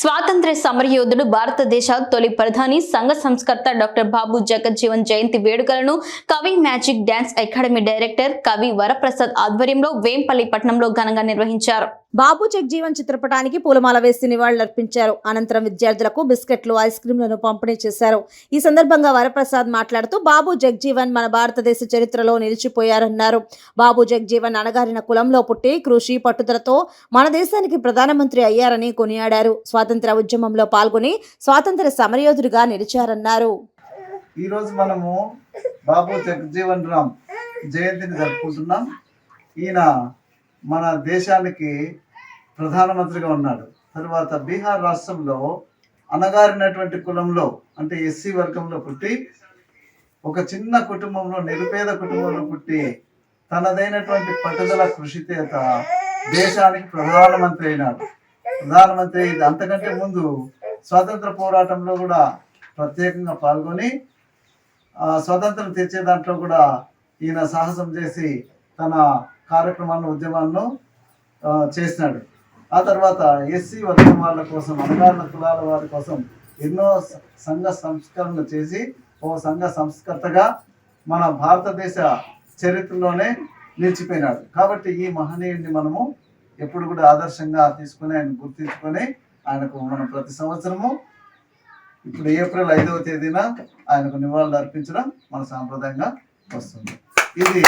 స్వాతంత్ర్య సమరయోధుడు భారతదేశ తొలి ప్రధాని సంఘ సంస్కర్త డాక్టర్ బాబు జగజ్జీవన్ జయంతి వేడుకలను కవి మ్యాజిక్ డాన్స్ అకాడమీ డైరెక్టర్ కవి వరప్రసాద్ ఆధ్వర్యంలో వేంపల్లి పట్టణంలో ఘనంగా నిర్వహించారు. బాబు జగజీవన్ చిత్రపటానికి పూలమాల వేసి నివాళులర్పించారు. అనంతరం విద్యార్థులకు బిస్కెట్లు, ఐస్ క్రీంలను పంపిణీ చేశారు. ఈ సందర్భంగా వరప్రసాద్ మాట్లాడుతూ బాబు జగజీవన్ మన భారతదేశ చరిత్రలో నిలిచిపోయారన్నారు. బాబు జగజీవన్ అణగారిన కులంలో పుట్టి కృషి పట్టుదలతో మన దేశానికి ప్రధానమంత్రి అయ్యారని కొనియాడారు. స్వాతంత్ర ఉద్యమంలో పాల్గొని స్వాతంత్ర సమరయోధుడిగా నిలిచారన్నారు. ఈరోజు మనము బాబు జగజీవన్ రామ్ జయంతిని జరుపుకుంటున్నాం. ఈయన మన దేశానికి ప్రధానమంత్రిగా ఉన్నాడు. తర్వాత బీహార్ రాష్ట్రంలో అణగారినటువంటి కులంలో అంటే ఎస్సీ వర్గంలో పుట్టి ఒక చిన్న కుటుంబంలో నిరుపేద కుటుంబంలో పుట్టి తనదైనటువంటి పట్టుదల కృషి చేత దేశానికి ప్రధానమంత్రి అయినాడు. ప్రధానమంత్రి అంతకంటే ముందు స్వాతంత్ర పోరాటంలో కూడా ప్రత్యేకంగా పాల్గొని స్వాతంత్రం తెచ్చే దాంట్లో కూడా ఈయన సాహసం చేసి తన కార్యక్రమాలను ఉద్యమాలను చేసినాడు. ఆ తర్వాత ఎస్సీ వర్గం వాళ్ళ కోసం అణగారిన కులాల వారి కోసం ఎన్నో సంఘ సంస్కరణలు చేసి ఓ సంఘ సంస్కర్తగా మన భారతదేశ చరిత్రలోనే నిలిచిపోయినాడు. కాబట్టి ఈ మహనీయుడిని మనము ఎప్పుడు కూడా ఆదర్శంగా తీసుకుని ఆయన గుర్తించుకొని ఆయనకు మనం ప్రతి సంవత్సరము ఇప్పుడు ఏప్రిల్ 5వ తేదీన ఆయనకు నివాళులు అర్పించడం మన సాంప్రదాయంగా వస్తుంది. ఇది